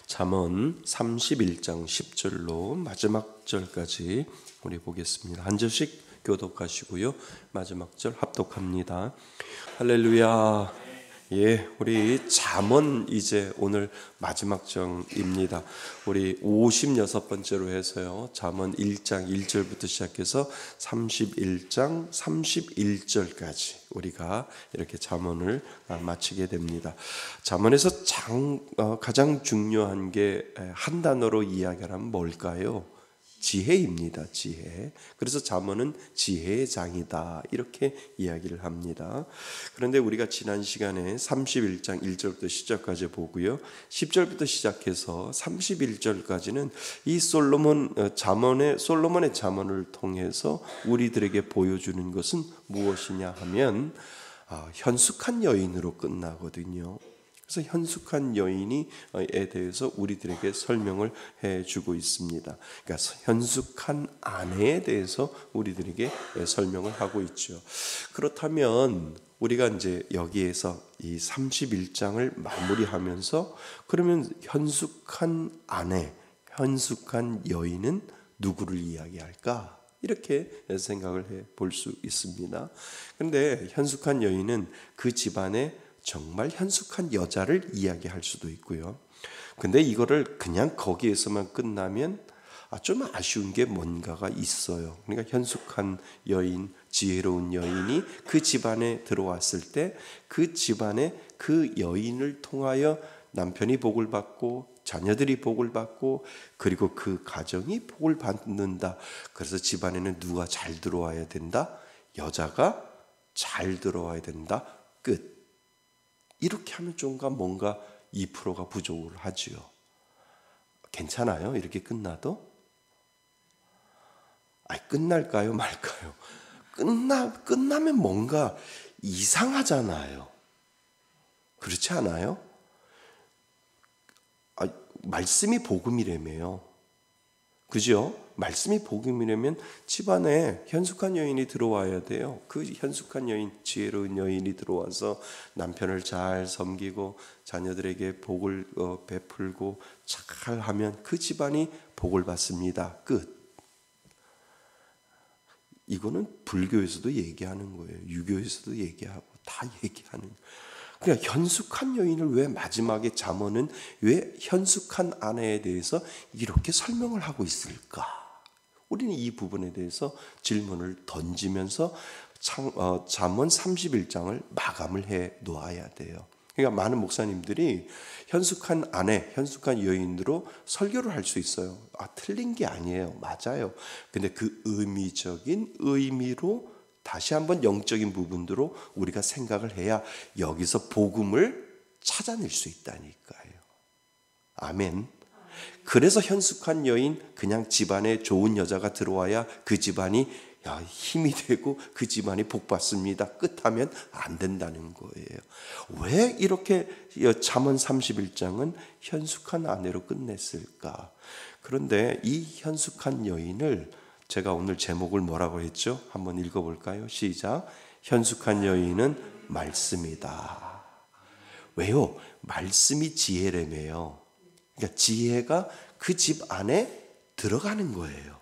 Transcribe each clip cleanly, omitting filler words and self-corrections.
잠언 31장 10절로 마지막 절까지 우리 보겠습니다. 한 절씩 교독하시고요. 마지막 절 합독합니다. 할렐루야. 예, 우리 잠언 이제 오늘 마지막 장입니다. 우리 56번째로 해서요. 잠언 1장 1절부터 시작해서 31장 31절까지 우리가 이렇게 잠언을 마치게 됩니다. 잠언에서 가장 중요한 게 한 단어로 이야기하면 뭘까요? 지혜입니다. 지혜. 그래서 잠언은 지혜의 장이다 이렇게 이야기를 합니다. 그런데 우리가 지난 시간에 31장 1절부터 10절까지 보고요, 10절부터 시작해서 31절까지는 이 솔로몬의 잠언을 통해서 우리들에게 보여주는 것은 무엇이냐 하면 현숙한 여인으로 끝나거든요. 그래서 현숙한 여인에 대해서 우리들에게 설명을 해주고 있습니다. 그러니까 현숙한 아내에 대해서 우리들에게 설명을 하고 있죠. 그렇다면 우리가 이제 여기에서 이 31장을 마무리하면서 그러면 현숙한 아내, 현숙한 여인은 누구를 이야기할까? 이렇게 생각을 해 볼 수 있습니다. 그런데 현숙한 여인은 그 집안에 정말 현숙한 여자를 이야기할 수도 있고요. 근데 이거를 그냥 거기에서만 끝나면 좀 아쉬운 게 뭔가가 있어요. 그러니까 현숙한 여인, 지혜로운 여인이 그 집안에 들어왔을 때 그 집안에 그 여인을 통하여 남편이 복을 받고 자녀들이 복을 받고 그리고 그 가정이 복을 받는다. 그래서 집안에는 누가 잘 들어와야 된다? 여자가 잘 들어와야 된다. 끝. 이렇게 하면 좀가 뭔가 2%가 부족을 하지요. 괜찮아요? 이렇게 끝나도? 끝날까요? 말까요? 끝나면 뭔가 이상하잖아요. 그렇지 않아요? 말씀이 복음이라며요. 그죠? 말씀이 복음이라면 집안에 현숙한 여인이 들어와야 돼요. 그 현숙한 여인, 지혜로운 여인이 들어와서 남편을 잘 섬기고 자녀들에게 복을 베풀고 잘하면 그 집안이 복을 받습니다. 끝. 이거는 불교에서도 얘기하는 거예요. 유교에서도 얘기하고 다 얘기하는 거예요. 그러니까 현숙한 여인을 왜 마지막에 잠언은 왜 현숙한 아내에 대해서 이렇게 설명을 하고 있을까? 우리는 이 부분에 대해서 질문을 던지면서 잠언 31장을 마감을 해 놓아야 돼요. 그러니까 많은 목사님들이 현숙한 아내, 현숙한 여인으로 설교를 할 수 있어요. 틀린 게 아니에요. 맞아요. 근데 그 의미적인 의미로 다시 한번 영적인 부분으로 우리가 생각을 해야 여기서 복음을 찾아낼 수 있다니까요. 아멘. 그래서 현숙한 여인, 그냥 집안에 좋은 여자가 들어와야 그 집안이 힘이 되고 그 집안이 복받습니다. 끝하면 안 된다는 거예요. 왜 이렇게 잠언 31장은 현숙한 아내로 끝냈을까? 그런데 이 현숙한 여인을 제가 오늘 제목을 뭐라고 했죠? 한번 읽어볼까요? 시작. 현숙한 여인은 말씀이다. 왜요? 말씀이 지혜라며요. 그러니까 지혜가 그 집 안에 들어가는 거예요.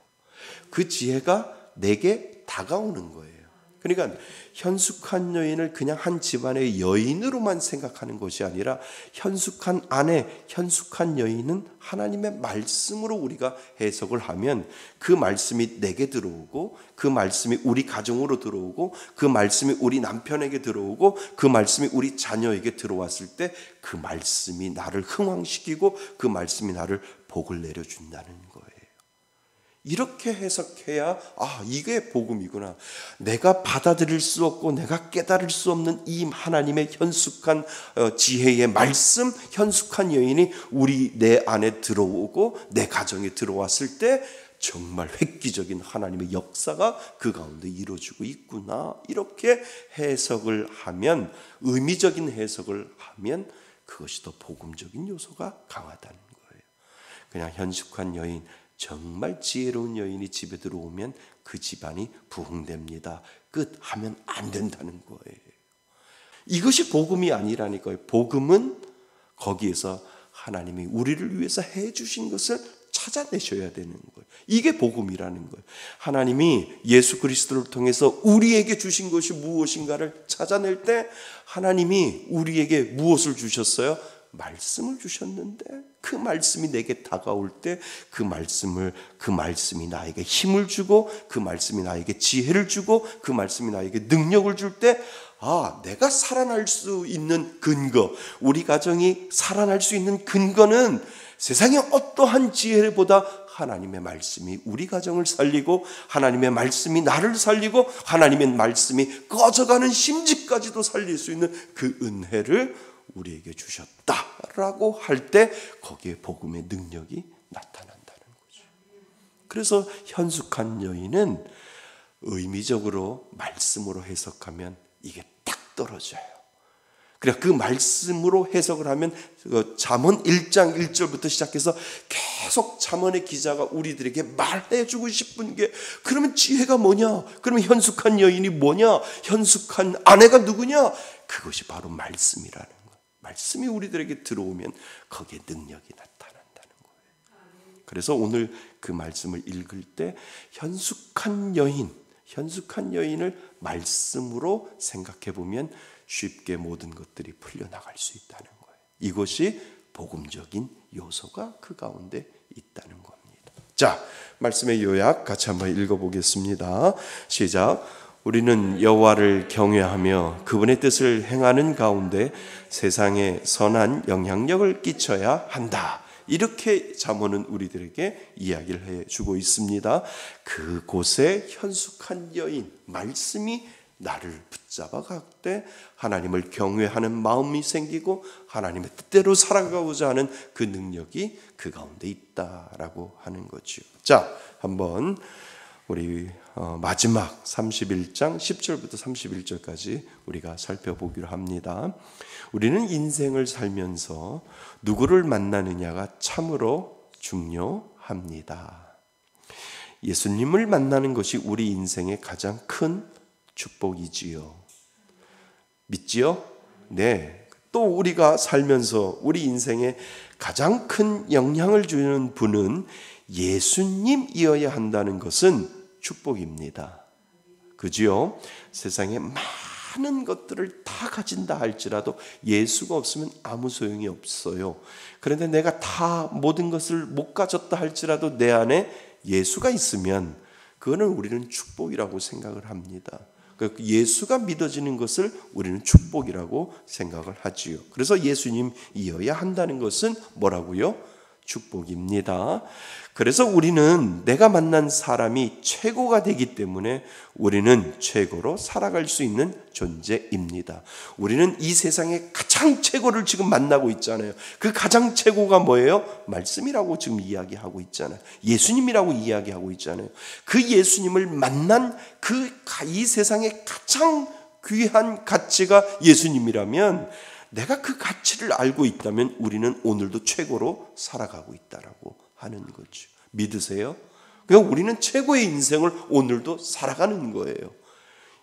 그 지혜가 내게 다가오는 거예요. 그러니까 현숙한 여인을 그냥 한 집안의 여인으로만 생각하는 것이 아니라 현숙한 아내, 현숙한 여인은 하나님의 말씀으로 우리가 해석을 하면 그 말씀이 내게 들어오고 그 말씀이 우리 가정으로 들어오고 그 말씀이 우리 남편에게 들어오고 그 말씀이 우리 자녀에게 들어왔을 때 그 말씀이 나를 흥왕시키고 그 말씀이 나를 복을 내려준다는 거예요. 이렇게 해석해야 이게 복음이구나. 내가 받아들일 수 없고 내가 깨달을 수 없는 이 하나님의 현숙한 지혜의 말씀, 현숙한 여인이 내 안에 들어오고 내 가정에 들어왔을 때 정말 획기적인 하나님의 역사가 그 가운데 이루어지고 있구나. 이렇게 해석을 하면, 의미적인 해석을 하면 그것이 더 복음적인 요소가 강하다는 거예요. 그냥 현숙한 여인, 정말 지혜로운 여인이 집에 들어오면 그 집안이 부흥됩니다. 끝 하면 안 된다는 거예요. 이것이 복음이 아니라니까요. 복음은 거기에서 하나님이 우리를 위해서 해주신 것을 찾아내셔야 되는 거예요. 이게 복음이라는 거예요. 하나님이 예수 그리스도를 통해서 우리에게 주신 것이 무엇인가를 찾아낼 때 하나님이 우리에게 무엇을 주셨어요? 말씀을 주셨는데 그 말씀이 내게 다가올 때 그 말씀이 나에게 힘을 주고 그 말씀이 나에게 지혜를 주고 그 말씀이 나에게 능력을 줄 때 내가 살아날 수 있는 근거, 우리 가정이 살아날 수 있는 근거는 세상의 어떠한 지혜보다 하나님의 말씀이 우리 가정을 살리고 하나님의 말씀이 나를 살리고 하나님의 말씀이 꺼져가는 심지까지도 살릴 수 있는 그 은혜를 우리에게 주셨다라고 할 때 거기에 복음의 능력이 나타난다는 거죠. 그래서 현숙한 여인은 의미적으로 말씀으로 해석하면 이게 딱 떨어져요. 그러니까 그 말씀으로 해석을 하면 잠언 1장 1절부터 시작해서 계속 잠언의 기자가 우리들에게 말해주고 싶은 게 그러면 지혜가 뭐냐? 그러면 현숙한 여인이 뭐냐? 현숙한 아내가 누구냐? 그것이 바로 말씀이라는 거예요. 말씀이 우리들에게 들어오면 거기에 능력이 나타난다는 거예요. 그래서 오늘 그 말씀을 읽을 때 현숙한 여인을 말씀으로 생각해 보면 쉽게 모든 것들이 풀려나갈 수 있다는 거예요. 이것이 복음적인 요소가 그 가운데 있다는 겁니다. 자, 말씀의 요약 같이 한번 읽어보겠습니다. 시작. 우리는 여호와를 경외하며 그분의 뜻을 행하는 가운데 세상에 선한 영향력을 끼쳐야 한다. 이렇게 잠언은 우리들에게 이야기를 해주고 있습니다. 그곳에 현숙한 여인, 말씀이 나를 붙잡아 갈 때 하나님을 경외하는 마음이 생기고 하나님의 뜻대로 살아가고자 하는 그 능력이 그 가운데 있다라고 하는 거죠. 자, 한번 우리 마지막 31장 10절부터 31절까지 우리가 살펴보기로 합니다. 우리는 인생을 살면서 누구를 만나느냐가 참으로 중요합니다. 예수님을 만나는 것이 우리 인생의 가장 큰 축복이지요. 믿지요? 네. 또 우리가 살면서 우리 인생에 가장 큰 영향을 주는 분은 예수님이어야 한다는 것은 축복입니다. 그지요? 세상에 많은 것들을 다 가진다 할지라도 예수가 없으면 아무 소용이 없어요. 그런데 내가 다 모든 것을 못 가졌다 할지라도 내 안에 예수가 있으면 그거는 우리는 축복이라고 생각을 합니다. 예수가 믿어지는 것을 우리는 축복이라고 생각을 하지요. 그래서 예수님이어야 한다는 것은 뭐라고요? 축복입니다. 그래서 우리는 내가 만난 사람이 최고가 되기 때문에 우리는 최고로 살아갈 수 있는 존재입니다. 우리는 이 세상의 가장 최고를 지금 만나고 있잖아요. 그 가장 최고가 뭐예요? 말씀이라고 지금 이야기하고 있잖아요. 예수님이라고 이야기하고 있잖아요. 그 예수님을 만난 이 세상의 가장 귀한 가치가 예수님이라면 내가 그 가치를 알고 있다면 우리는 오늘도 최고로 살아가고 있다라고 하는 거죠. 믿으세요? 그러니까 우리는 최고의 인생을 오늘도 살아가는 거예요.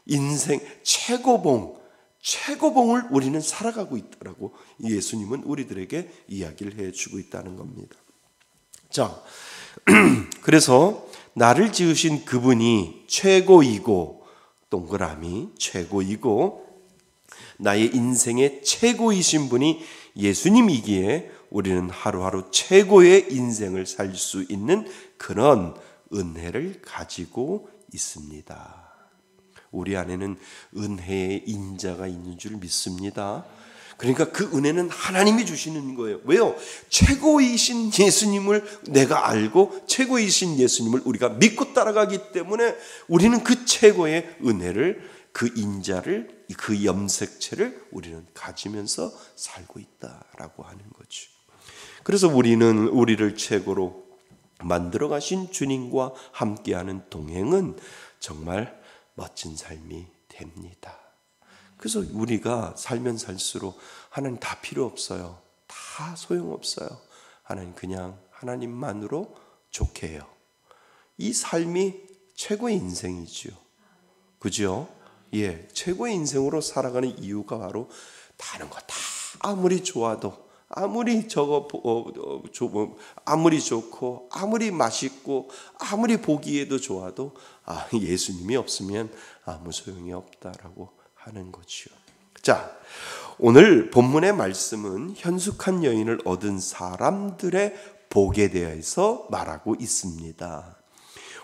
인생 최고봉을 우리는 살아가고 있다라고 예수님은 우리들에게 이야기를 해주고 있다는 겁니다. 자, 그래서 나를 지으신 그분이 최고이고 동그라미 최고이고 나의 인생의 최고이신 분이 예수님이기에 우리는 하루하루 최고의 인생을 살 수 있는 그런 은혜를 가지고 있습니다. 우리 안에는 은혜의 인자가 있는 줄 믿습니다. 그러니까 그 은혜는 하나님이 주시는 거예요. 왜요? 최고이신 예수님을 내가 알고 최고이신 예수님을 우리가 믿고 따라가기 때문에 우리는 그 최고의 은혜를 그 인자를 그 염색체를 우리는 가지면서 살고 있다라고 하는 거죠. 그래서 우리는 우리를 최고로 만들어 가신 주님과 함께하는 동행은 정말 멋진 삶이 됩니다. 그래서 우리가 살면 살수록 하나님 다 필요 없어요. 다 소용없어요. 하나님 그냥 하나님만으로 좋게 해요. 이 삶이 최고의 인생이지요. 그죠? 예, 최고의 인생으로 살아가는 이유가 바로 다른 거 다 아무리 좋아도 아무리 아무리 좋고 아무리 맛있고 아무리 보기에도 좋아도 예수님이 없으면 아무 소용이 없다라고 하는 거지요. 자, 오늘 본문의 말씀은 현숙한 여인을 얻은 사람들의 복에 대해서 말하고 있습니다.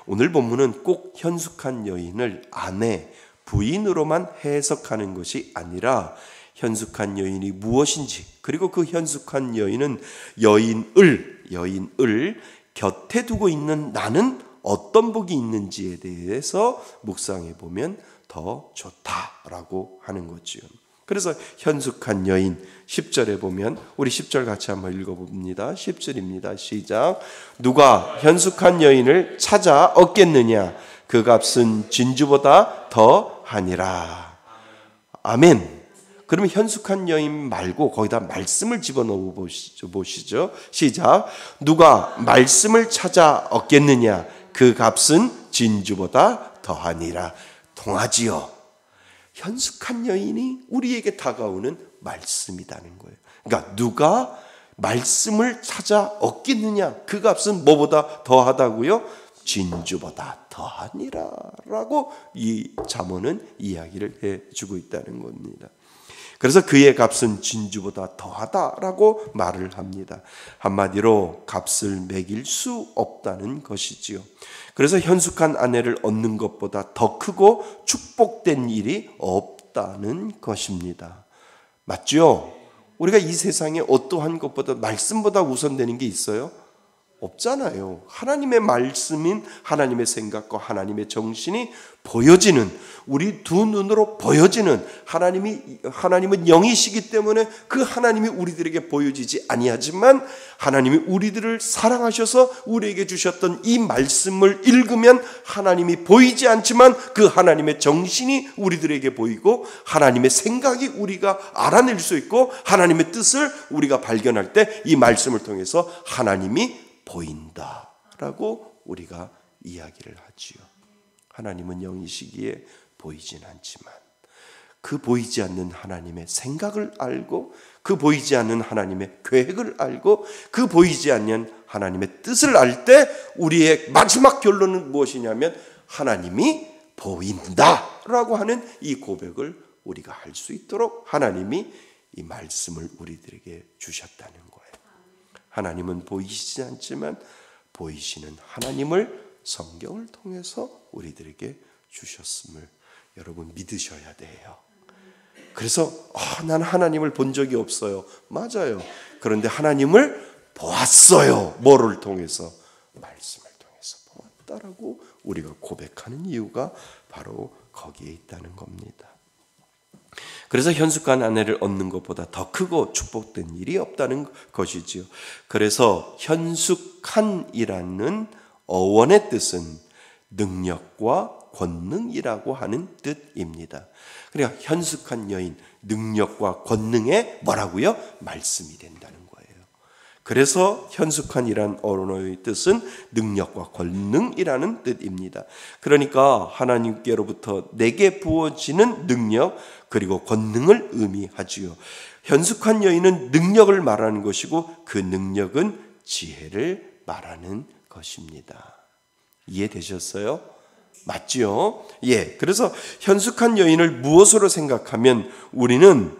오늘 본문은 꼭 현숙한 여인을 아내, 부인으로만 해석하는 것이 아니라 현숙한 여인이 무엇인지, 그리고 그 현숙한 여인은 여인을 곁에 두고 있는 나는 어떤 복이 있는지에 대해서 묵상해 보면 더 좋다라고 하는 거지요. 그래서 현숙한 여인 10절에 보면, 우리 10절 같이 한번 읽어봅니다. 10절입니다. 시작. 누가 현숙한 여인을 찾아 얻겠느냐? 그 값은 진주보다 더 하니라. 아멘. 그러면 현숙한 여인 말고 거기다 말씀을 집어넣어 보시죠. 시작. 누가 말씀을 찾아 얻겠느냐? 그 값은 진주보다 더하니라. 동하지요. 현숙한 여인이 우리에게 다가오는 말씀이라는 거예요. 그러니까 누가 말씀을 찾아 얻겠느냐? 그 값은 뭐보다 더하다고요? 진주보다 더하니라 라고 이 잠언은 이야기를 해주고 있다는 겁니다. 그래서 그의 값은 진주보다 더하다라고 말을 합니다. 한마디로 값을 매길 수 없다는 것이지요. 그래서 현숙한 아내를 얻는 것보다 더 크고 축복된 일이 없다는 것입니다. 맞죠? 우리가 이 세상에 어떠한 것보다 말씀보다 우선되는 게 있어요? 없잖아요. 하나님의 말씀인 하나님의 생각과 하나님의 정신이 보여지는, 우리 두 눈으로 보여지는, 하나님은 영이시기 때문에 그 하나님이 우리들에게 보여지지 아니하지만 하나님이 우리들을 사랑하셔서 우리에게 주셨던 이 말씀을 읽으면 하나님이 보이지 않지만 그 하나님의 정신이 우리들에게 보이고 하나님의 생각이 우리가 알아낼 수 있고 하나님의 뜻을 우리가 발견할 때 이 말씀을 통해서 하나님이 보인다라고 우리가 이야기를 하지요. 하나님은 영이시기에 보이진 않지만 그 보이지 않는 하나님의 생각을 알고 그 보이지 않는 하나님의 계획을 알고 그 보이지 않는 하나님의 뜻을 알 때 우리의 마지막 결론은 무엇이냐면 하나님이 보인다라고 하는 이 고백을 우리가 할 수 있도록 하나님이 이 말씀을 우리들에게 주셨다는 거예요. 하나님은 보이시지 않지만 보이시는 하나님을 성경을 통해서 우리들에게 주셨음을 여러분 믿으셔야 돼요. 그래서 난 하나님을 본 적이 없어요. 맞아요. 그런데 하나님을 보았어요. 뭐를 통해서? 말씀을 통해서 보았다라고 우리가 고백하는 이유가 바로 거기에 있다는 겁니다. 그래서 현숙한 아내를 얻는 것보다 더 크고 축복된 일이 없다는 것이지요. 그래서 현숙한이라는 어원의 뜻은 능력과 권능이라고 하는 뜻입니다. 그러니까 현숙한 여인, 능력과 권능의 뭐라고요? 말씀이 된다는 거예요. 그래서 현숙한이란 언어의 뜻은 능력과 권능이라는 뜻입니다. 그러니까 하나님께로부터 내게 부어지는 능력 그리고 권능을 의미하지요. 현숙한 여인은 능력을 말하는 것이고 그 능력은 지혜를 말하는 것입니다. 이해되셨어요? 맞지요? 예. 그래서 현숙한 여인을 무엇으로 생각하면 우리는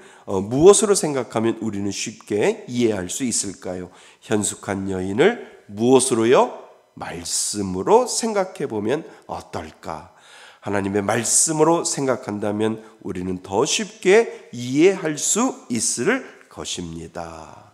쉽게 이해할 수 있을까요? 현숙한 여인을 무엇으로요? 말씀으로 생각해 보면 어떨까? 하나님의 말씀으로 생각한다면 우리는 더 쉽게 이해할 수 있을 것입니다.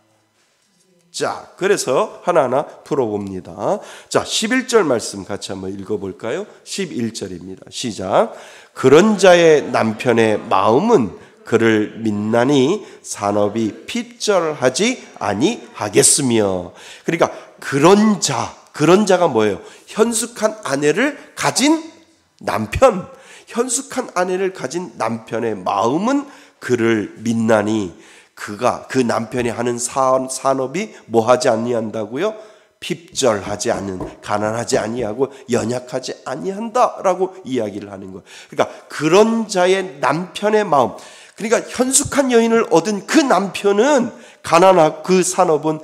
자, 그래서 하나하나 풀어봅니다. 자, 11절 말씀 같이 한번 읽어볼까요? 11절입니다. 시작. 그런 자의 남편의 마음은 그를 믿나니 산업이 핍절하지 아니하겠으며. 그러니까 그런 자가 뭐예요? 현숙한 아내를 가진 남편, 현숙한 아내를 가진 남편의 마음은 그를 믿나니 그 남편이 하는 산업이 뭐하지 아니한다고요? 핍절하지 않은, 가난하지 아니하고 연약하지 아니한다라고 이야기를 하는 거예요. 그러니까 그런 자의 남편의 마음, 그러니까 현숙한 여인을 얻은 그 남편은 가난하고 그 산업은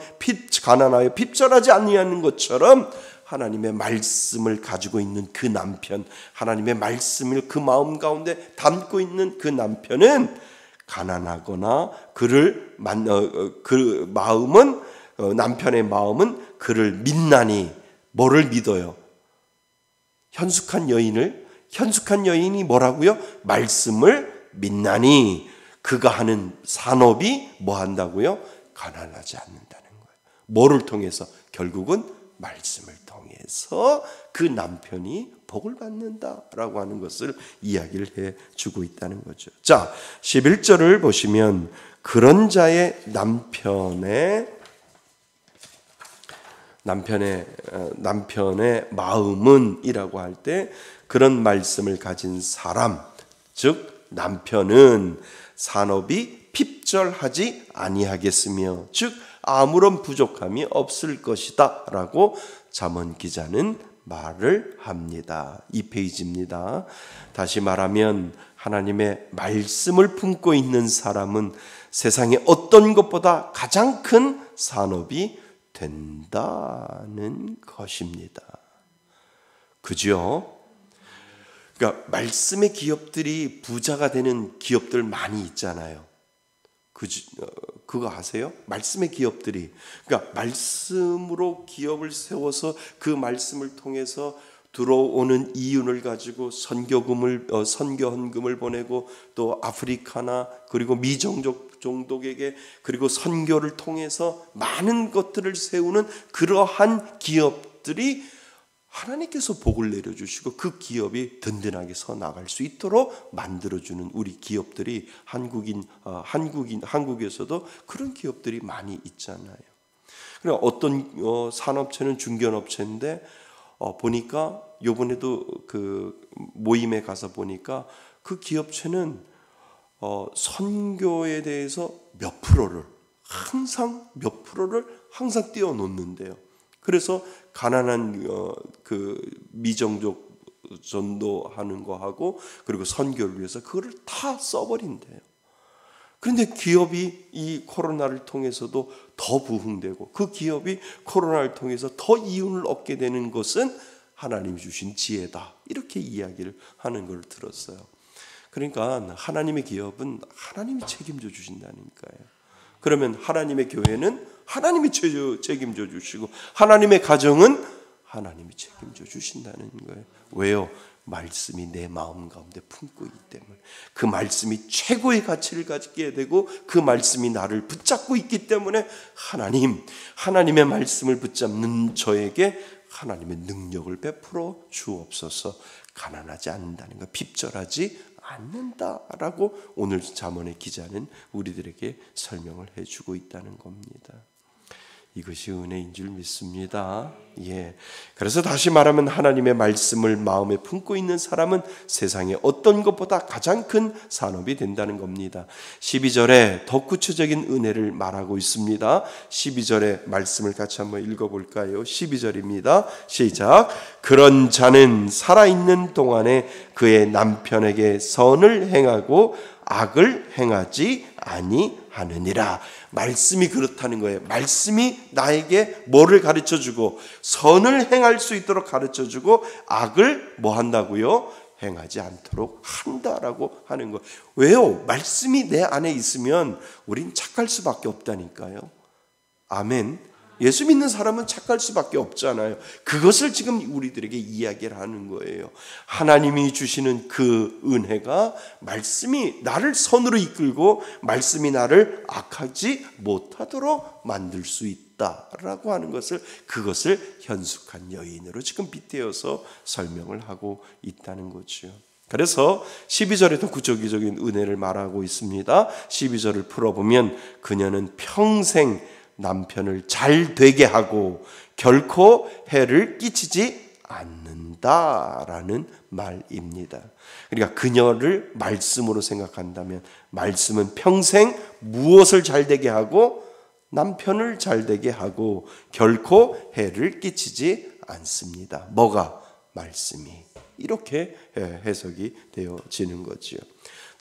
가난하여 핍절하지 아니하는 것처럼 하나님의 말씀을 가지고 있는 그 남편, 하나님의 말씀을 그 마음 가운데 담고 있는 그 남편은 가난하거나 남편의 마음은 그를 믿나니. 뭐를 믿어요? 현숙한 여인이 뭐라고요? 말씀을 믿나니. 그가 하는 산업이 뭐 한다고요? 가난하지 않는다는 거예요. 뭐를 통해서? 결국은 말씀을 통해서 그 남편이 복을 받는다라고 하는 것을 이야기를 해주고 있다는 거죠. 자, 11절을 보시면 그런 자의 남편의 마음은 이라고 할 때 그런 말씀을 가진 사람, 즉 남편은 산업이 핍절하지 아니하겠으며 즉 아무런 부족함이 없을 것이다 라고 잠언 기자는 말을 합니다. 2페이지입니다. 다시 말하면 하나님의 말씀을 품고 있는 사람은 세상의 어떤 것보다 가장 큰 산업이 된다는 것입니다. 그죠? 그러니까 말씀의 기업들이 부자가 되는 기업들 많이 있잖아요. 그거 아세요? 말씀의 기업들이, 그러니까 말씀으로 기업을 세워서 그 말씀을 통해서 들어오는 이윤을 가지고 선교헌금을 보내고 또 아프리카나 그리고 미종족에게 그리고 선교를 통해서 많은 것들을 세우는 그러한 기업들이 하나님께서 복을 내려주시고 그 기업이 든든하게 서 나갈 수 있도록 만들어주는 우리 기업들이 한국에서도 그런 기업들이 많이 있잖아요. 그러니까 어떤 산업체는 중견업체인데 보니까 요번에도 그 모임에 가서 보니까 그 기업체는 선교에 대해서 몇 프로를 항상 띄워놓는데요. 그래서 가난한 그 미정족 전도하는 거 하고 그리고 선교를 위해서 그거를 다 써버린대요. 그런데 기업이 이 코로나를 통해서도 더 부흥되고 그 기업이 코로나를 통해서 더 이윤을 얻게 되는 것은 하나님이 주신 지혜다. 이렇게 이야기를 하는 걸 들었어요. 그러니까 하나님의 기업은 하나님이 책임져 주신다니까요. 그러면 하나님의 교회는 하나님이 책임져 주시고 하나님의 가정은 하나님이 책임져 주신다는 거예요. 왜요? 말씀이 내 마음 가운데 품고 있기 때문에 그 말씀이 최고의 가치를 가지게 되고 그 말씀이 나를 붙잡고 있기 때문에 하나님의 말씀을 붙잡는 저에게 하나님의 능력을 베풀어 주옵소서. 가난하지 않는다는 것, 핍절하지 않는다라고 오늘 잠언의 기자는 우리들에게 설명을 해주고 있다는 겁니다. 이것이 은혜인 줄 믿습니다. 예. 그래서 다시 말하면 하나님의 말씀을 마음에 품고 있는 사람은 세상의 어떤 것보다 가장 큰 산업이 된다는 겁니다. 12절에 더 구체적인 은혜를 말하고 있습니다. 12절의 말씀을 같이 한번 읽어볼까요? 12절입니다. 시작. 그런 자는 살아있는 동안에 그의 남편에게 선을 행하고 악을 행하지 아니하느니라. 말씀이 그렇다는 거예요. 말씀이 나에게 뭐를 가르쳐주고 선을 행할 수 있도록 가르쳐주고 악을 뭐 한다고요? 행하지 않도록 한다라고 하는 거예요. 왜요? 말씀이 내 안에 있으면 우린 착할 수밖에 없다니까요. 아멘. 예수 믿는 사람은 착할 수밖에 없잖아요. 그것을 지금 우리들에게 이야기를 하는 거예요. 하나님이 주시는 그 은혜가 말씀이 나를 선으로 이끌고 말씀이 나를 악하지 못하도록 만들 수 있다라고 하는 그것을 현숙한 여인으로 지금 빗대어서 설명을 하고 있다는 거죠. 그래서 12절에도 구체적인 은혜를 말하고 있습니다. 12절을 풀어보면 그녀는 평생 남편을 잘 되게 하고 결코 해를 끼치지 않는다라는 말입니다. 그러니까 그녀를 말씀으로 생각한다면 말씀은 평생 무엇을 잘 되게 하고 남편을 잘 되게 하고 결코 해를 끼치지 않습니다. 뭐가? 말씀이. 이렇게 해석이 되어지는 거지요.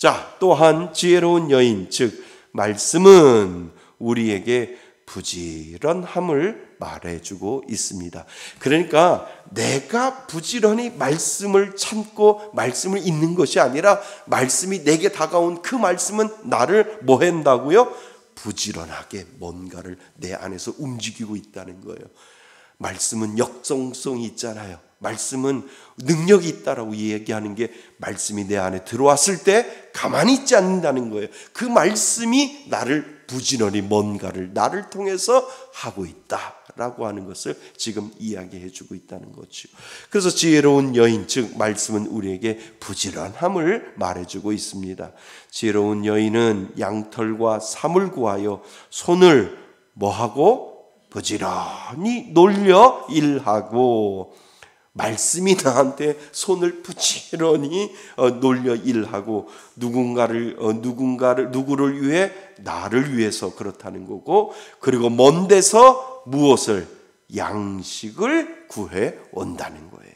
자, 또한 지혜로운 여인, 즉 말씀은 우리에게 부지런함을 말해주고 있습니다. 그러니까 내가 부지런히 말씀을 참고 말씀을 읽는 것이 아니라 말씀이 내게 다가온 그 말씀은 나를 뭐 한다고요? 부지런하게 뭔가를 내 안에서 움직이고 있다는 거예요. 말씀은 역동성이 있잖아요. 말씀은 능력이 있다라고 얘기하는 게 말씀이 내 안에 들어왔을 때 가만히 있지 않는다는 거예요. 그 말씀이 나를 부지런히 뭔가를 나를 통해서 하고 있다라고 하는 것을 지금 이야기해 주고 있다는 거죠. 그래서 지혜로운 여인, 즉 말씀은 우리에게 부지런함을 말해주고 있습니다. 지혜로운 여인은 양털과 삼을 구하여 손을 뭐하고? 부지런히 놀려 일하고, 말씀이 나한테 손을 부지런히 놀려 일하고, 누구를 위해? 나를 위해서 그렇다는 거고, 그리고 먼 데서 무엇을? 양식을 구해 온다는 거예요.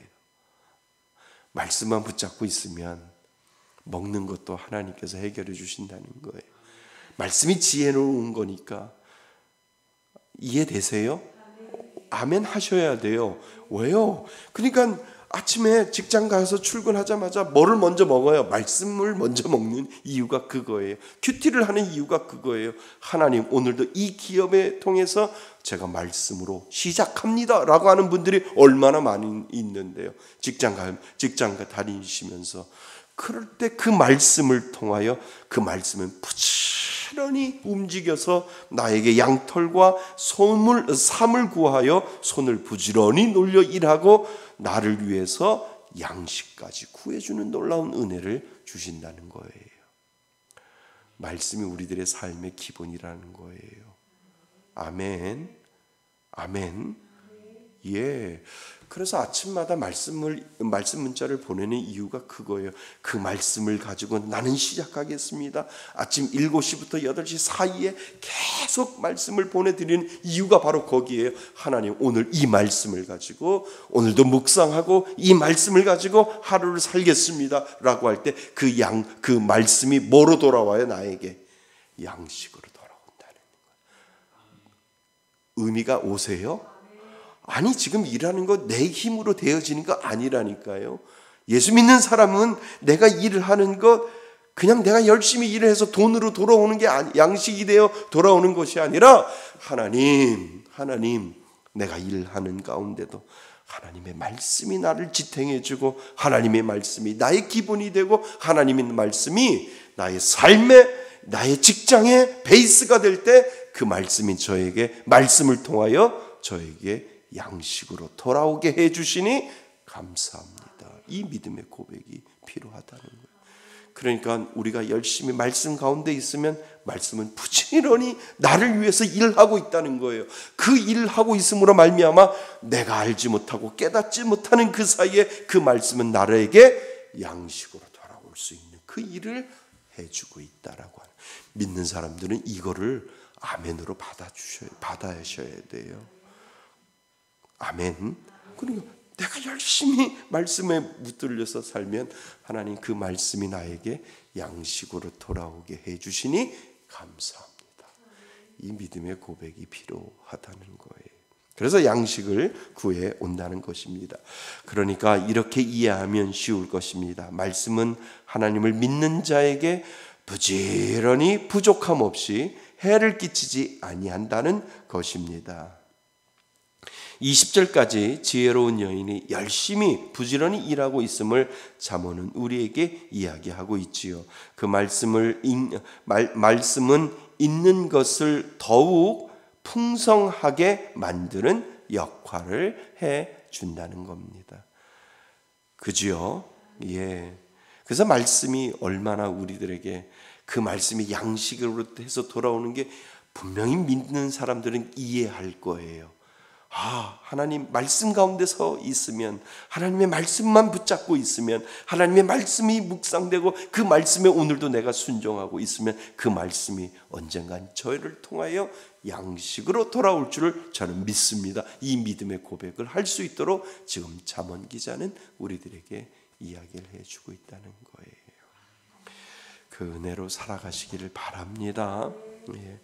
말씀만 붙잡고 있으면 먹는 것도 하나님께서 해결해 주신다는 거예요. 말씀이 지혜로운 거니까. 이해되세요? 아멘 하셔야 돼요. 왜요? 그러니까 아침에 직장 가서 출근하자마자 뭐를 먼저 먹어요? 말씀을 먼저 먹는 이유가 그거예요. 큐티를 하는 이유가 그거예요. 하나님, 오늘도 이 기업에 통해서 제가 말씀으로 시작합니다 라고 하는 분들이 얼마나 많이 있는데요. 직장 다니시면서 그럴 때 그 말씀을 통하여 그 말씀은 부지런히 움직여서 나에게 양털과 삼을 구하여 손을 부지런히 놀려 일하고 나를 위해서 양식까지 구해주는 놀라운 은혜를 주신다는 거예요. 말씀이 우리들의 삶의 기본이라는 거예요. 아멘. 아멘. 예. 그래서 아침마다 말씀 문자를 보내는 이유가 그거예요. 그 말씀을 가지고 나는 시작하겠습니다. 아침 7시부터 8시 사이에 계속 말씀을 보내드리는 이유가 바로 거기에요. 하나님, 오늘 이 말씀을 가지고 오늘도 묵상하고 이 말씀을 가지고 하루를 살겠습니다 라고 할 때 그 말씀이 뭐로 돌아와요? 나에게 양식으로 돌아온다는 거예요. 의미가 오세요? 아니, 지금 일하는 거 내 힘으로 되어지는 거 아니라니까요. 예수 믿는 사람은 내가 일을 하는 것, 그냥 내가 열심히 일을 해서 돈으로 돌아오는 게 양식이 되어 돌아오는 것이 아니라 하나님, 내가 일하는 가운데도 하나님의 말씀이 나를 지탱해 주고 하나님의 말씀이 나의 기본이 되고 하나님의 말씀이 나의 삶의, 나의 직장의 베이스가 될 때 그 말씀이 저에게, 말씀을 통하여 저에게 양식으로 돌아오게 해주시니 감사합니다. 이 믿음의 고백이 필요하다는 거예요. 그러니까 우리가 열심히 말씀 가운데 있으면 말씀은 부지런히 나를 위해서 일하고 있다는 거예요. 그 일하고 있음으로 말미암아 내가 알지 못하고 깨닫지 못하는 그 사이에 그 말씀은 나에게 양식으로 돌아올 수 있는 그 일을 해주고 있다라고 하는, 믿는 사람들은 이거를 아멘으로 받아셔야 돼요. 아멘. 그러니까 내가 열심히 말씀에 붙들려서 살면 하나님 그 말씀이 나에게 양식으로 돌아오게 해주시니 감사합니다. 이 믿음의 고백이 필요하다는 거예요. 그래서 양식을 구해 온다는 것입니다. 그러니까 이렇게 이해하면 쉬울 것입니다. 말씀은 하나님을 믿는 자에게 부지런히 부족함 없이 해를 끼치지 아니한다는 것입니다. 20절까지 지혜로운 여인이 열심히 부지런히 일하고 있음을 잠언은 우리에게 이야기하고 있지요. 그 말씀은 있는 것을 더욱 풍성하게 만드는 역할을 해 준다는 겁니다. 그지요? 예. 그래서 말씀이 얼마나 우리들에게, 그 말씀이 양식으로 해서 돌아오는 게 분명히 믿는 사람들은 이해할 거예요. 하나님 말씀 가운데 서 있으면, 하나님의 말씀만 붙잡고 있으면, 하나님의 말씀이 묵상되고 그 말씀에 오늘도 내가 순종하고 있으면 그 말씀이 언젠간 저희를 통하여 양식으로 돌아올 줄을 저는 믿습니다. 이 믿음의 고백을 할 수 있도록 지금 잠언 기자는 우리들에게 이야기를 해주고 있다는 거예요. 그 은혜로 살아가시기를 바랍니다. 예.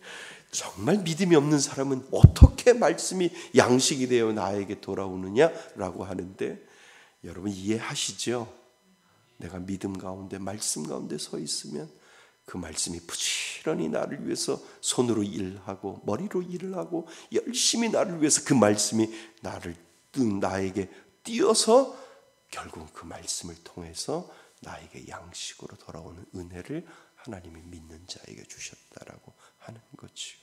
정말 믿음이 없는 사람은 어떻게 말씀이 양식이 되어 나에게 돌아오느냐라고 하는데, 여러분 이해하시죠? 내가 믿음 가운데 말씀 가운데 서 있으면 그 말씀이 부지런히 나를 위해서 손으로 일하고 머리로 일을 하고 열심히 나를 위해서 그 말씀이 나에게 띄어서 결국 그 말씀을 통해서 나에게 양식으로 돌아오는 은혜를 하나님이 믿는 자에게 주셨다라고 하는 거죠.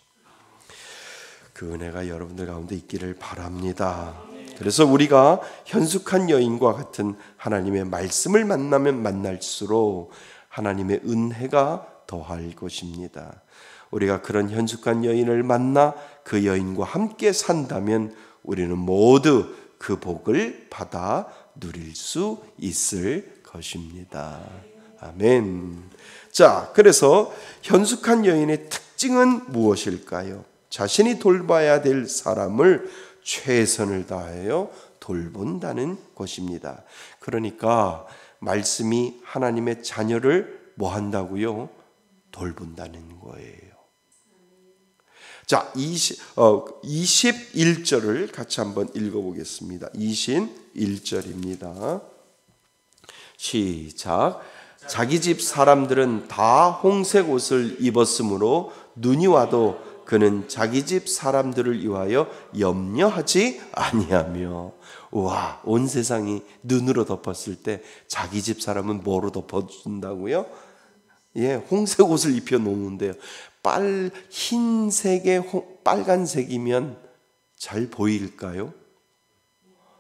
그 은혜가 여러분들 가운데 있기를 바랍니다. 그래서 우리가 현숙한 여인과 같은 하나님의 말씀을 만나면 만날수록 하나님의 은혜가 더할 것입니다. 우리가 그런 현숙한 여인을 만나 그 여인과 함께 산다면 우리는 모두 그 복을 받아 누릴 수 있을 것입니다. 아멘. 자, 그래서 현숙한 여인의 특징은 무엇일까요? 자신이 돌봐야 될 사람을 최선을 다하여 돌본다는 것입니다. 그러니까 말씀이 하나님의 자녀를 뭐 한다고요? 돌본다는 거예요. 자, 21절을 같이 한번 읽어보겠습니다. 21절입니다. 시작. 자기 집 사람들은 다 홍색 옷을 입었으므로 눈이 와도 그는 자기 집 사람들을 위하여 염려하지 아니하며. 우와, 온 세상이 눈으로 덮었을 때 자기 집 사람은 뭐로 덮어준다고요? 예, 홍색 옷을 입혀 놓는데요. 흰색에 빨간색이면 잘 보일까요?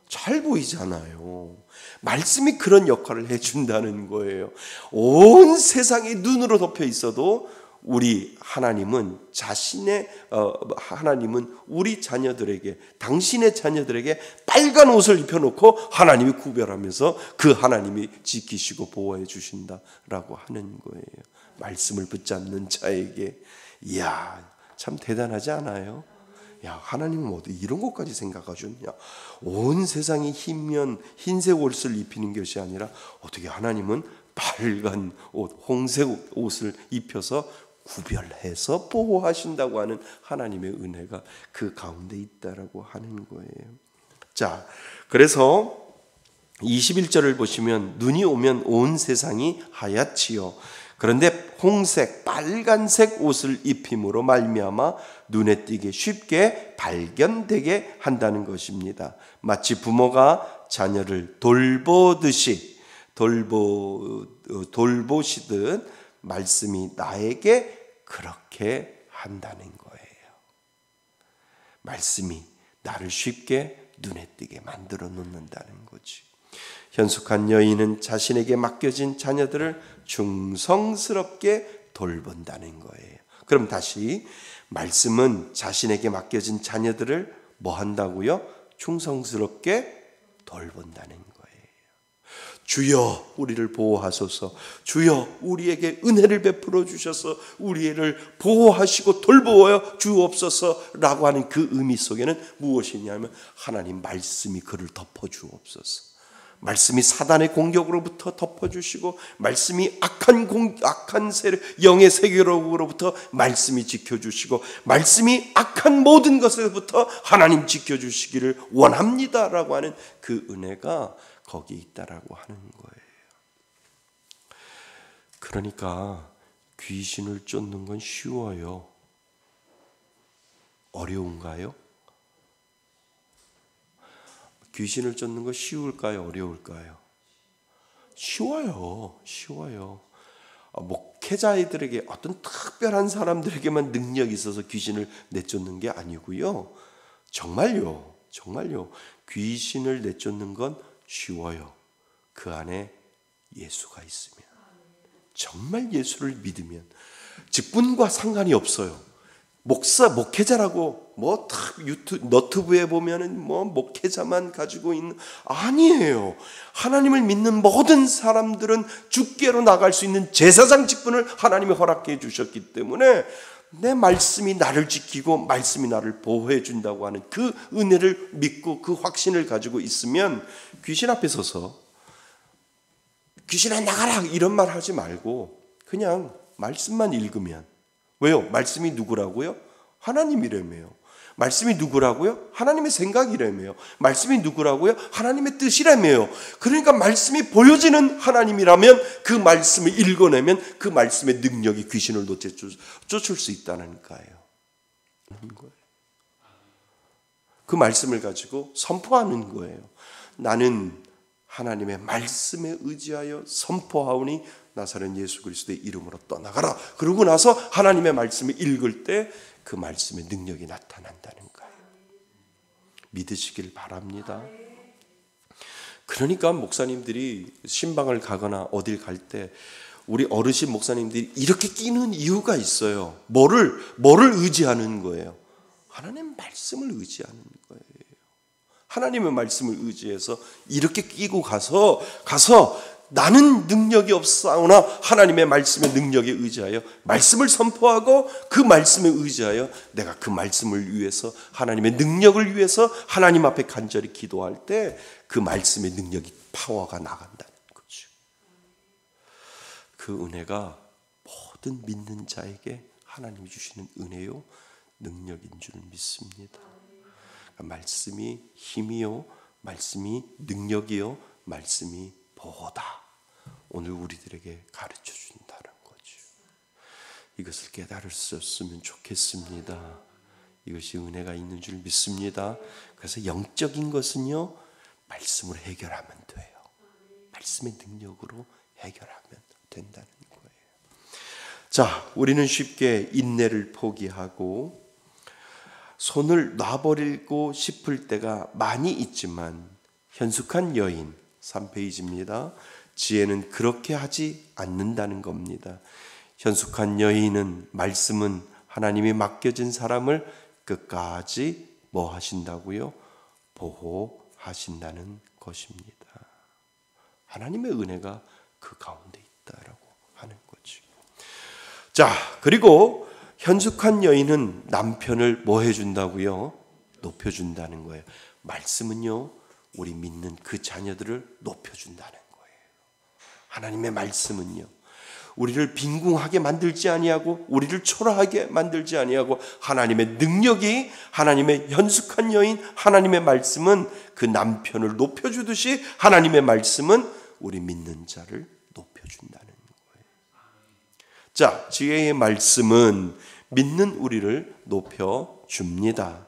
잘 보이잖아요. 말씀이 그런 역할을 해준다는 거예요. 온 세상이 눈으로 덮여 있어도 우리 하나님은 하나님은 우리 자녀들에게, 당신의 자녀들에게 빨간 옷을 입혀놓고 하나님이 구별하면서 그 하나님이 지키시고 보호해 주신다라고 하는 거예요. 말씀을 붙잡는 자에게. 이야, 참 대단하지 않아요? 야, 하나님은 어디 이런 것까지 생각하셨냐? 온 세상이 흰색 옷을 입히는 것이 아니라 어떻게 하나님은 빨간 옷, 홍색 옷을 입혀서 구별해서 보호하신다고 하는 하나님의 은혜가 그 가운데 있다라고 하는 거예요. 자, 그래서 21절을 보시면 눈이 오면 온 세상이 하얗지요. 그런데 홍색, 빨간색 옷을 입힘으로 말미암아 눈에 띄게 쉽게 발견되게 한다는 것입니다. 마치 부모가 자녀를 돌보시듯 말씀이 나에게 그렇게 한다는 거예요. 말씀이 나를 쉽게 눈에 띄게 만들어 놓는다는 거지. 현숙한 여인은 자신에게 맡겨진 자녀들을 충성스럽게 돌본다는 거예요. 그럼 다시, 말씀은 자신에게 맡겨진 자녀들을 뭐 한다고요? 충성스럽게 돌본다는 거예요. 주여 우리를 보호하소서, 주여 우리에게 은혜를 베풀어 주셔서 우리를 보호하시고 돌보아 주옵소서라고 하는 그 의미 속에는 무엇이냐면 하나님 말씀이 그를 덮어 주옵소서. 말씀이 사단의 공격으로부터 덮어주시고, 말씀이 악한 세력, 영의 세계로부터 말씀이 지켜주시고, 말씀이 악한 모든 것에서부터 하나님 지켜주시기를 원합니다라고 하는 그 은혜가 거기에 있다라고 하는 거예요. 그러니까 귀신을 쫓는 건 쉬워요. 어려운가요? 귀신을 쫓는 거 쉬울까요? 어려울까요? 쉬워요. 목회자들에게, 어떤 특별한 사람들에게만 능력이 있어서 귀신을 내쫓는 게 아니고요. 정말요. 귀신을 내쫓는 건 쉬워요. 그 안에 예수가 있으면. 정말 예수를 믿으면. 직분과 상관이 없어요. 목회자라고 너튜브에 보면은 목회자만 가지고 있는, 아니에요. 하나님을 믿는 모든 사람들은 주께로 나갈 수 있는 제사장 직분을 하나님이 허락해 주셨기 때문에 내 말씀이 나를 지키고 말씀이 나를 보호해 준다고 하는 그 은혜를 믿고 그 확신을 가지고 있으면 귀신 앞에 서서 귀신아 나가라 이런 말 하지 말고 그냥 말씀만 읽으면. 왜요? 말씀이 누구라고요? 하나님이라며요. 말씀이 누구라고요? 하나님의 생각이라며요. 말씀이 누구라고요? 하나님의 뜻이라며요. 그러니까 말씀이 보여지는 하나님이라면 그 말씀을 읽어내면 그 말씀의 능력이 귀신을 쫓을 수 있다는 거예요. 그 말씀을 가지고 선포하는 거예요. 나는 하나님의 말씀에 의지하여 선포하오니 나사렛 예수 그리스도의 이름으로 떠나가라. 그러고 나서 하나님의 말씀을 읽을 때 그 말씀의 능력이 나타난다는 거예요. 믿으시길 바랍니다. 그러니까 목사님들이 신방을 가거나 어딜 갈 때 우리 어르신 목사님들이 이렇게 끼는 이유가 있어요. 뭐를 의지하는 거예요? 하나님의 말씀을 의지하는 거예요. 하나님의 말씀을 의지해서 이렇게 끼고 가서 나는 능력이 없사오나 하나님의 말씀의 능력에 의지하여 말씀을 선포하고 그 말씀에 의지하여 내가 그 말씀을 위해서 하나님의 능력을 위해서 하나님 앞에 간절히 기도할 때 그 말씀의 능력이 파워가 나간다는 거죠. 그 은혜가 모든 믿는 자에게 하나님이 주시는 은혜요 능력인 줄 믿습니다. 말씀이 힘이요, 말씀이 능력이요, 말씀이 보호다. 오늘 우리들에게 가르쳐 준다는 거죠. 이것을 깨달으셨으면 좋겠습니다. 이것이 은혜가 있는 줄 믿습니다. 그래서 영적인 것은요, 말씀으로 해결하면 돼요. 말씀의 능력으로 해결하면 된다는 거예요. 자, 우리는 쉽게 인내를 포기하고 손을 놔버리고 싶을 때가 많이 있지만 현숙한 여인 3페이지입니다. 지혜는 그렇게 하지 않는다는 겁니다. 현숙한 여인은 말씀은 하나님이 맡겨진 사람을 끝까지 뭐 하신다고요? 보호하신다는 것입니다. 하나님의 은혜가 그 가운데 있다라고 하는 거죠. 자, 그리고 현숙한 여인은 남편을 뭐 해준다고요? 높여준다는 거예요. 말씀은요, 우리 믿는 그 자녀들을 높여준다는 거예요. 하나님의 말씀은요, 우리를 빈궁하게 만들지 아니하고 우리를 초라하게 만들지 아니하고 하나님의 능력이, 하나님의 현숙한 여인, 하나님의 말씀은 그 남편을 높여주듯이 하나님의 말씀은 우리 믿는 자를 높여준다는 거예요. 자, 지혜의 말씀은 믿는 우리를 높여줍니다.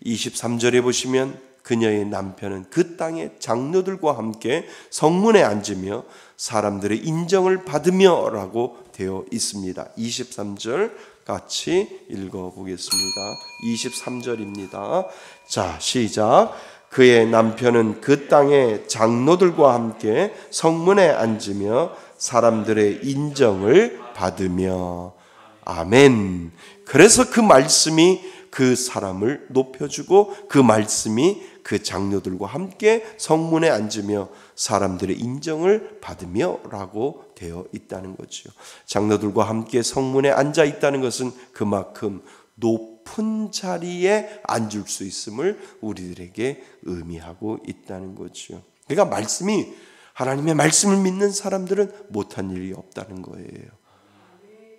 23절에 보시면 그녀의 남편은 그 땅의 장로들과 함께 성문에 앉으며 사람들의 인정을 받으며 라고 되어 있습니다. 23절 같이 읽어보겠습니다. 23절입니다. 자, 시작. 그의 남편은 그 땅의 장로들과 함께 성문에 앉으며 사람들의 인정을 받으며. 아멘. 그래서 그 말씀이 그 사람을 높여주고 그 말씀이 그 장로들과 함께 성문에 앉으며 사람들의 인정을 받으며 라고 되어 있다는 거죠. 장로들과 함께 성문에 앉아 있다는 것은 그만큼 높은 자리에 앉을 수 있음을 우리들에게 의미하고 있다는 거죠. 그러니까 말씀이, 하나님의 말씀을 믿는 사람들은 못한 일이 없다는 거예요.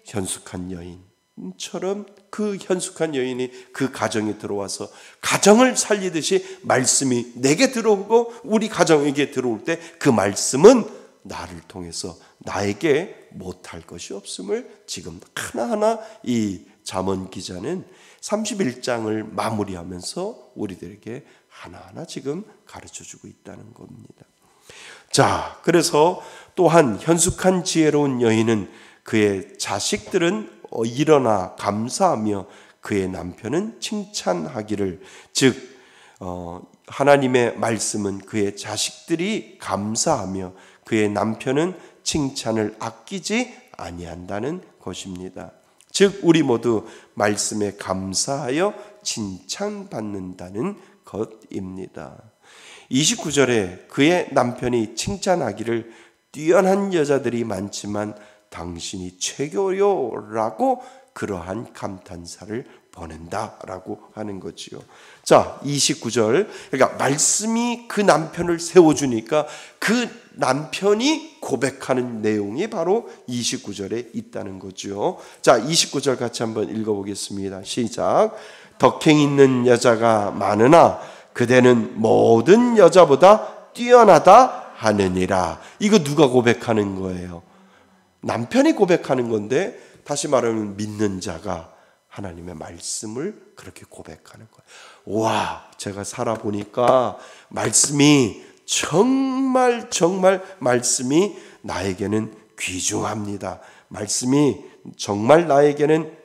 현숙한 여인처럼 그 현숙한 여인이 그 가정에 들어와서 가정을 살리듯이 말씀이 내게 들어오고 우리 가정에게 들어올 때 그 말씀은 나를 통해서 나에게 못할 것이 없음을 지금 하나하나 이 잠언 기자는 31장을 마무리하면서 우리들에게 하나하나 지금 가르쳐주고 있다는 겁니다. 자, 그래서 또한 현숙한 지혜로운 여인은 그의 자식들은 일어나 감사하며 그의 남편은 칭찬하기를, 즉 하나님의 말씀은 그의 자식들이 감사하며 그의 남편은 칭찬을 아끼지 아니한다는 것입니다. 즉 우리 모두 말씀에 감사하여 칭찬받는다는 것입니다. 29절에 그의 남편이 칭찬하기를 뛰어난 여자들이 많지만 당신이 최고요라고 그러한 감탄사를 보낸다라고 하는 거지요. 자, 29절. 그러니까 말씀이 그 남편을 세워주니까 그 남편이 고백하는 내용이 바로 29절에 있다는 거죠. 자, 29절 같이 한번 읽어보겠습니다. 시작. 덕행 있는 여자가 많으나 그대는 모든 여자보다 뛰어나다 하느니라. 이거 누가 고백하는 거예요? 남편이 고백하는 건데, 다시 말하면 믿는 자가 하나님의 말씀을 그렇게 고백하는 거예요. 와, 제가 살아보니까 말씀이 정말 말씀이 나에게는 귀중합니다. 말씀이 정말 나에게는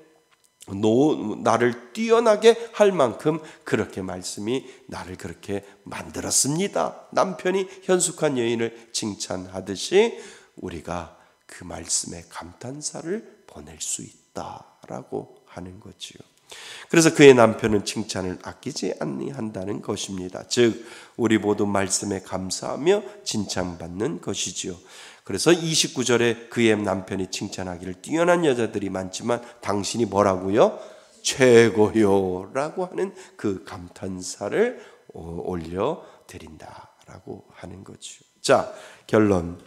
나를 뛰어나게 할 만큼 그렇게 말씀이 나를 그렇게 만들었습니다. 남편이 현숙한 여인을 칭찬하듯이 우리가 그 말씀에 감탄사를 보낼 수 있다라고 하는 거지요. 그래서 그의 남편은 칭찬을 아끼지 아니한다는 것입니다. 즉 우리 모두 말씀에 감사하며 칭찬받는 것이지요. 그래서 29절에 그의 남편이 칭찬하기를 뛰어난 여자들이 많지만 당신이 뭐라고요? 최고요 라고 하는 그 감탄사를 올려드린다라고 하는 거죠. 자, 결론.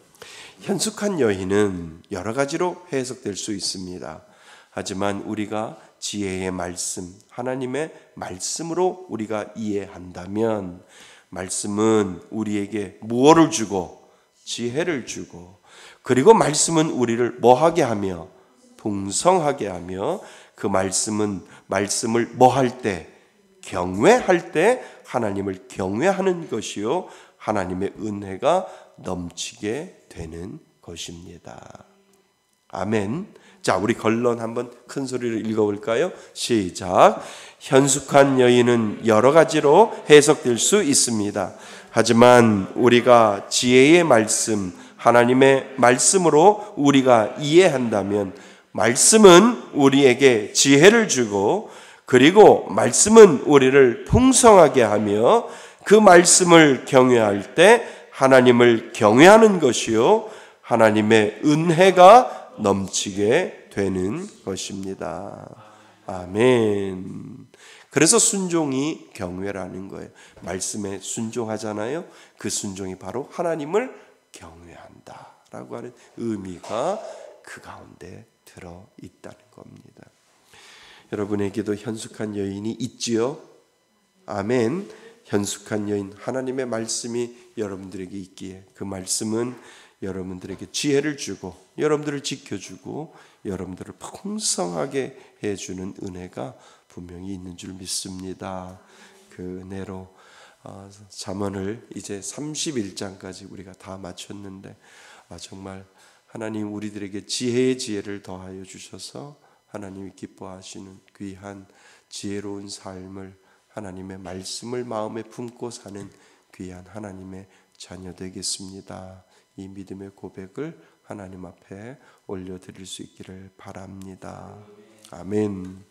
현숙한 여인은 여러 가지로 해석될 수 있습니다. 하지만 우리가 지혜의 말씀, 하나님의 말씀으로 우리가 이해한다면 말씀은 우리에게 무엇을 주고 지혜를 주고, 그리고 말씀은 우리를 뭐하게 하며 풍성하게 하며, 그 말씀을 뭐할 때, 경외할 때 하나님을 경외하는 것이요 하나님의 은혜가 넘치게 되는 것입니다. 아멘. 자, 우리 결론 한번 큰 소리로 읽어볼까요? 시작. 현숙한 여인은 여러 가지로 해석될 수 있습니다. 하지만 우리가 지혜의 말씀, 하나님의 말씀으로 우리가 이해한다면 말씀은 우리에게 지혜를 주고, 그리고 말씀은 우리를 풍성하게 하며, 그 말씀을 경외할 때 하나님을 경외하는 것이요 하나님의 은혜가 넘치게 되는 것입니다. 아멘. 그래서 순종이 경외라는 거예요. 말씀에 순종하잖아요. 그 순종이 바로 하나님을 경외한다라고 하는 의미가 그 가운데 들어 있다는 겁니다. 여러분에게도 현숙한 여인이 있지요? 아멘. 현숙한 여인, 하나님의 말씀이 여러분들에게 있기에 그 말씀은 여러분들에게 지혜를 주고, 여러분들을 지켜주고, 여러분들을 풍성하게 해주는 은혜가 분명히 있는 줄 믿습니다. 그 은혜로 잠언을 이제 31장까지 우리가 다 마쳤는데, 정말 하나님 우리들에게 지혜의 지혜를 더하여 주셔서 하나님이 기뻐하시는 귀한 지혜로운 삶을, 하나님의 말씀을 마음에 품고 사는 귀한 하나님의 자녀 되겠습니다. 이 믿음의 고백을 하나님 앞에 올려드릴 수 있기를 바랍니다. 아멘.